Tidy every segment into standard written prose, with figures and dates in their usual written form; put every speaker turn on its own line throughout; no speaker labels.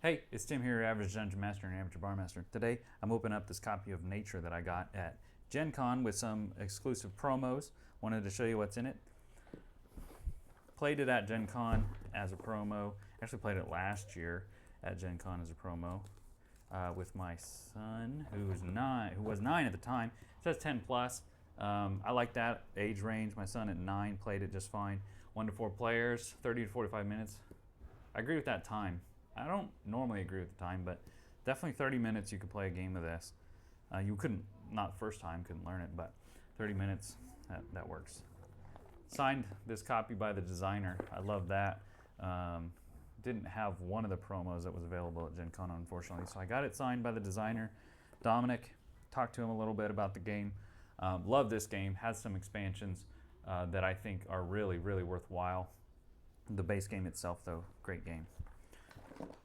Hey, it's Tim here, Average Dungeon Master and Amateur Bar Master. Today, I'm opening up this copy of Nature that I got at Gen Con with some exclusive promos. Wanted to show you what's in it. Played it at Gen Con as a promo. Actually played it last year at Gen Con as a promo with my son, who was 9 at the time. It says 10 plus. I like that age range. My son at 9 played it just fine. 1 to 4 players, 30 to 45 minutes. I agree with that time. I don't normally agree with the time, but definitely 30 minutes you could play a game of this. You couldn't, not first time, couldn't learn it, but 30 minutes, that works. Signed this copy by the designer. I love that. Didn't have one of the promos that was available at Gen Con, unfortunately, so I got it signed by the designer, Dominic. Talked to him a little bit about the game. Love this game. Has some expansions that I think are really, really worthwhile. The base game itself, though, great game.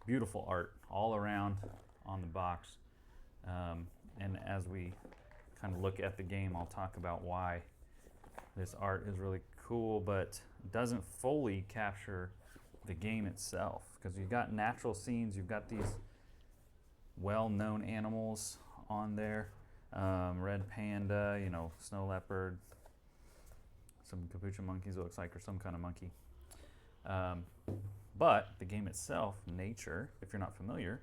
Beautiful art all around on the box. And as we kind of look at the game, I'll talk about why this art is really cool, but doesn't fully capture the game itself. Because you've got natural scenes, you've got these well-known animals on there. Red panda, snow leopard, some capuchin monkeys, it looks like, or some kind of monkey. But the game itself, Nature, if you're not familiar,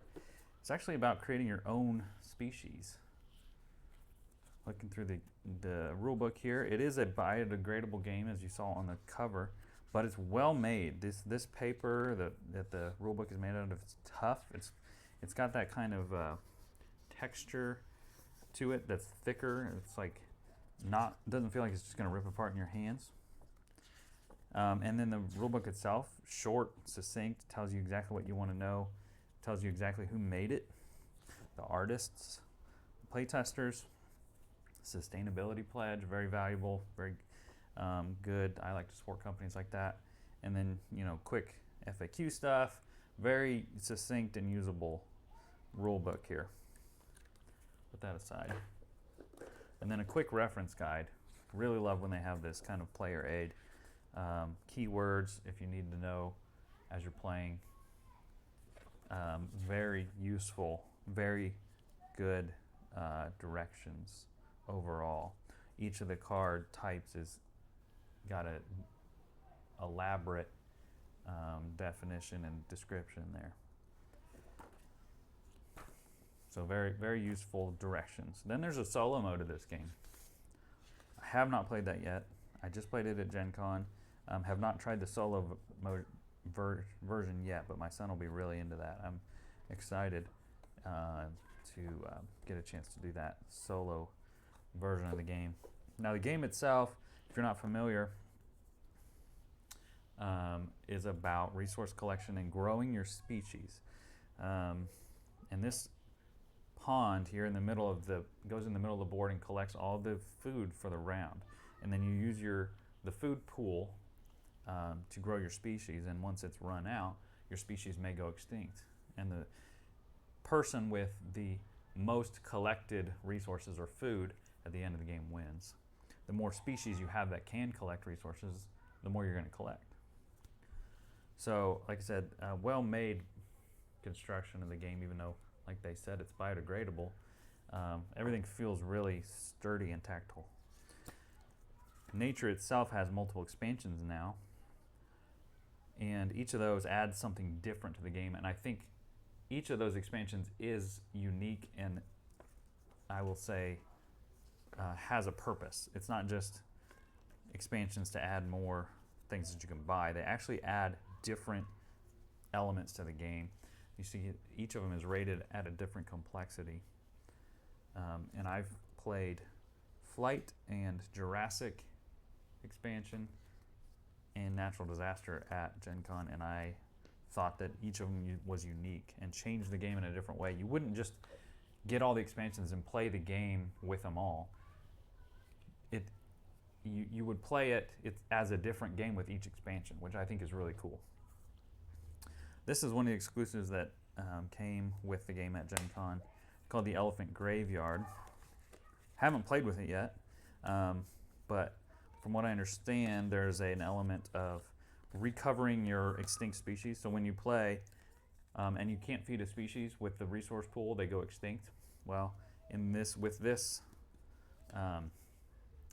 it's actually about creating your own species. Looking through the rule book here, it is a biodegradable game, as you saw on the cover, but it's well made. This paper that the rule book is made out of, it's tough. It's got that kind of texture to it that's thicker. It's like doesn't feel like it's just going to rip apart in your hands. And then the rulebook itself, short, succinct, tells you exactly what you want to know, tells you exactly who made it, the artists, the playtesters, sustainability pledge, very valuable, very good. I like to support companies like that. And then, quick FAQ stuff, very succinct and usable rulebook here. Put that aside. And then a quick reference guide. Really love when they have this kind of player aid. Keywords if you need to know as you're playing. Very useful, very good directions overall. Each of the card types is got a elaborate definition and description there. So very, very useful directions. Then there's a solo mode of this game. I have not played that yet. I just played it at Gen Con. Have not tried the solo mode version yet, but my son will be really into that. I'm excited to get a chance to do that solo version of the game. Now the game itself, if you're not familiar, is about resource collection and growing your species. And this pond here in the middle of goes in the middle of the board and collects all the food for the round. And then you use the food pool to grow your species, and once it's run out, your species may go extinct. And the person with the most collected resources or food at the end of the game wins. The more species you have that can collect resources, the more you're going to collect. So, like I said, well-made construction of the game, even though, like they said, it's biodegradable. Everything feels really sturdy and tactile. Nature itself has multiple expansions now, and each of those adds something different to the game, and I think each of those expansions is unique and, I will say, has a purpose. It's not just expansions to add more things that you can buy. They actually add different elements to the game. You see each of them is rated at a different complexity. And I've played Flight and Jurassic expansion and Natural Disaster at Gen Con, and I thought that each of them was unique and changed the game in a different way. You wouldn't just get all the expansions and play the game with them all. You would play it as a different game with each expansion, which I think is really cool. This is one of the exclusives that came with the game at Gen Con, called the Elephant Graveyard. Haven't played with it yet, but from what I understand, there's an element of recovering your extinct species. So when you play, and you can't feed a species with the resource pool, they go extinct. Well, with this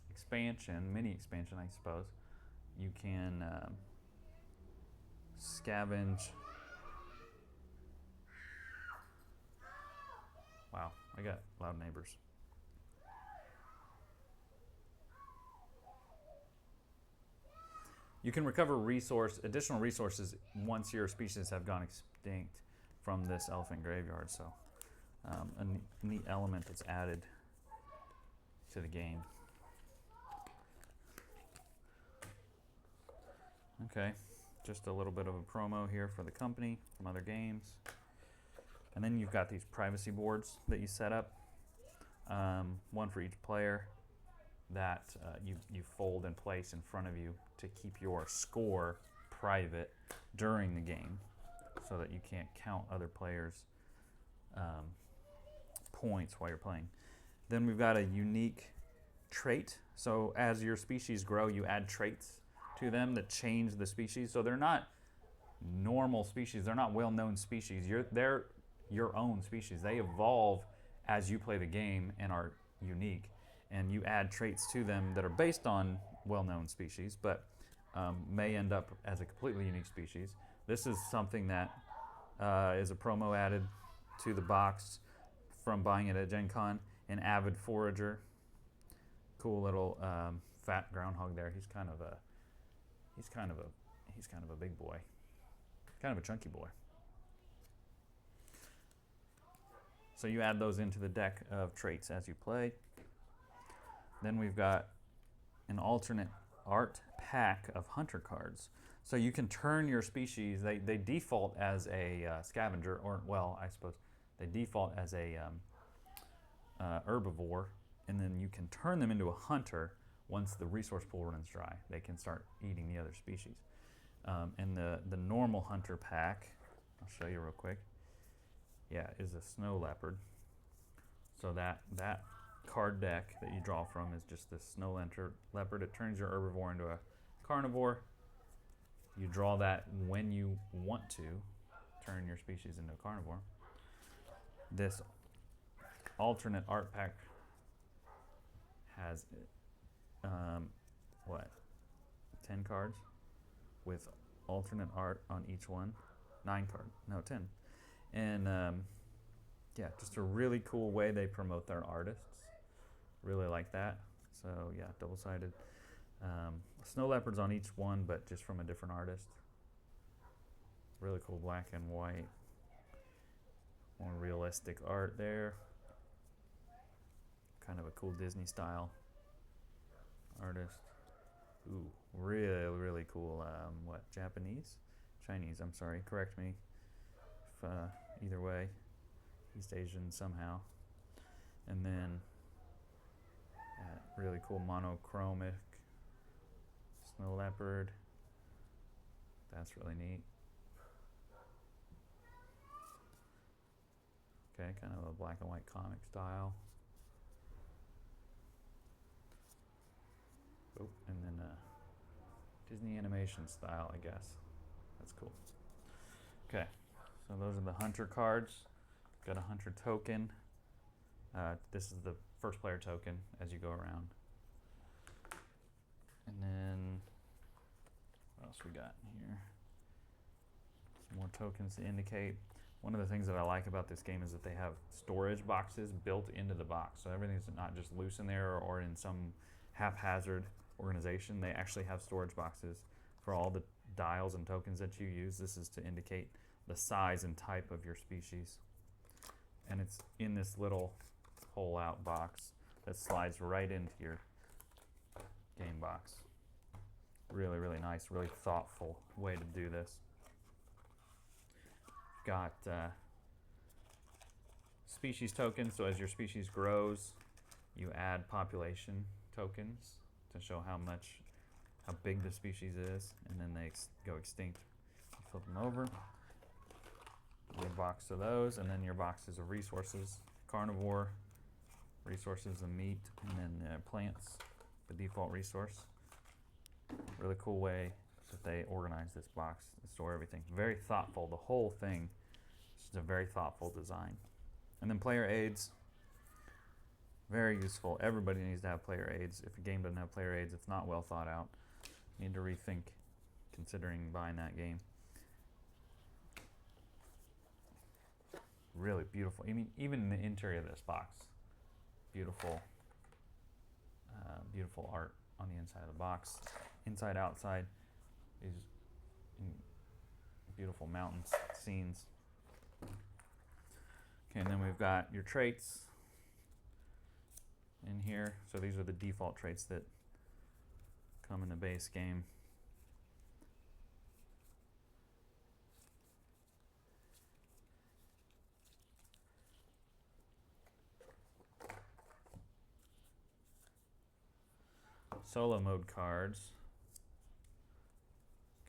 expansion, mini expansion, I suppose, you can scavenge. Wow, I got loud neighbors. You can recover additional resources once your species have gone extinct from this elephant graveyard. So a neat element that's added to the game. Okay, just a little bit of a promo here for the company from other games. And then you've got these privacy boards that you set up, one for each player, that you fold and place in front of you to keep your score private during the game, so that you can't count other players' points while you're playing. Then we've got a unique trait. So as your species grow, you add traits to them that change the species. So they're not normal species. They're not well-known species. They're your own species. They evolve as you play the game and are unique. And you add traits to them that are based on well-known species, but may end up as a completely unique species. This is something that is a promo added to the box from buying it at Gen Con. An avid forager. Cool little fat groundhog there. He's kind of a big boy. Kind of a chunky boy. So you add those into the deck of traits as you play. Then we've got an alternate art pack of hunter cards. So you can turn your species, they default as a scavenger, or, well, I suppose they default as a herbivore, and then you can turn them into a hunter once the resource pool runs dry. They can start eating the other species. And the normal hunter pack, I'll show you real quick, is a snow leopard. So that card deck that you draw from is just this snow leopard. It turns your herbivore into a carnivore. You draw that when you want to turn your species into a carnivore. This alternate art pack has 10 cards with alternate art on each one. 10. And just a really cool way they promote their artists. Really like that. So double-sided. Snow leopards on each one, but just from a different artist. Really cool black and white. More realistic art there. Kind of a cool Disney style artist. Ooh, really, really cool. Chinese, I'm sorry, correct me if either way. East Asian somehow. And then really cool monochromic snow leopard. That's really neat. Okay, kind of a black and white comic style. Oh, and then Disney animation style, I guess. That's cool. Okay, so those are the hunter cards. Got a hunter token. This is the first player token as you go around. And then, what else we got here? Some more tokens to indicate. One of the things that I like about this game is that they have storage boxes built into the box. So everything's not just loose in there or in some haphazard organization. They actually have storage boxes for all the dials and tokens that you use. This is to indicate the size and type of your species. And it's in this little hole-out box that slides right into your game box. Really, really nice, really thoughtful way to do this. Got species tokens, so as your species grows, you add population tokens to show how big the species is, and then they go extinct. You flip them over, your box of those, and then your boxes of resources, carnivore, resources of meat, and then plants, the default resource. Really cool way that they organize this box and store everything. Very thoughtful. The whole thing It's a very thoughtful design. And then player aids, very useful. Everybody needs to have player aids. If a game doesn't have player aids, it's not well thought out. You need to rethink considering buying that game. Really beautiful. I mean, even in the interior of this box, beautiful, beautiful art on the inside of the box. Inside, outside, these beautiful mountains, scenes. Okay, and then we've got your traits in here. So these are the default traits that come in the base game. Solo mode cards.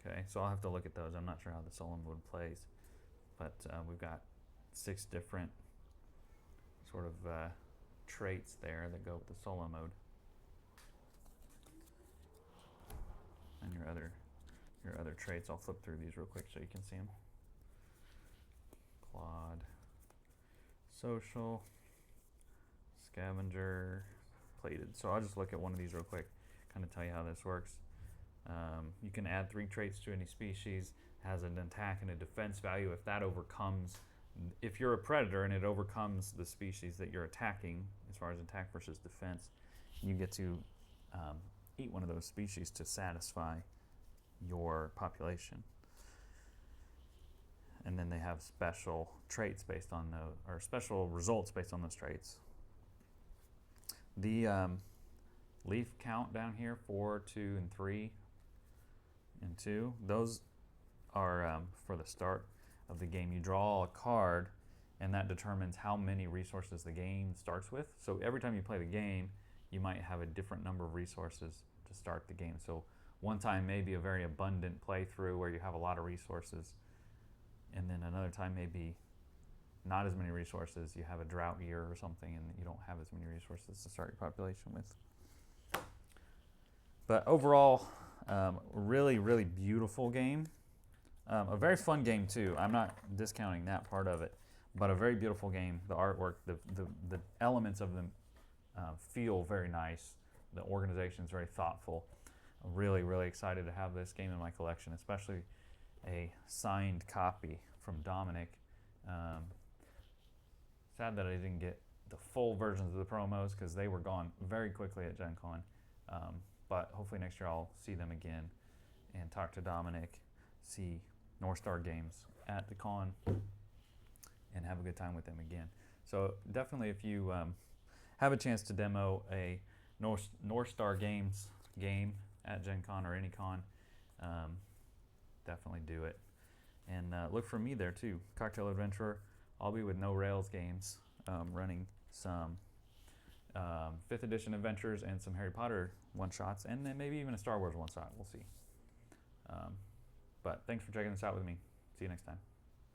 Okay, so I'll have to look at those. I'm not sure how the solo mode plays, but we've got 6 different sort of traits there that go with the solo mode. And your other traits, I'll flip through these real quick so you can see them. Claude, social, scavenger, plated. So I'll just look at one of these real quick, kind of tell you how this works. You can add 3 traits to any species, has an attack and a defense value. If that overcomes, if you're a predator and it overcomes the species that you're attacking, as far as attack versus defense, you get to eat one of those species to satisfy your population. And then they have special traits based on those, or special results based on those traits. The leaf count down here, 4, 2, and 3, and 2, those are for the start of the game. You draw a card, and that determines how many resources the game starts with. So every time you play the game, you might have a different number of resources to start the game. So one time may be a very abundant playthrough where you have a lot of resources, and then another time may be not as many resources. You have a drought year or something, and you don't have as many resources to start your population with. But overall, really, really beautiful game. A very fun game too. I'm not discounting that part of it, but a very beautiful game. The artwork, the elements of them feel very nice. The organization is very thoughtful. I'm really, really excited to have this game in my collection, especially a signed copy from Dominic. Sad that I didn't get the full versions of the promos because they were gone very quickly at Gen Con. But hopefully next year I'll see them again and talk to Dominic, see Northstar Games at the con, and have a good time with them again. So definitely, if you have a chance to demo a Northstar Games game at Gen Con or any con, definitely do it. And look for me there too, Cocktail Adventurer. I'll be with No Rails Games running some 5th edition adventures and some Harry Potter one-shots, and then maybe even a Star Wars one-shot. We'll see. But thanks for checking this out with me. See you next time.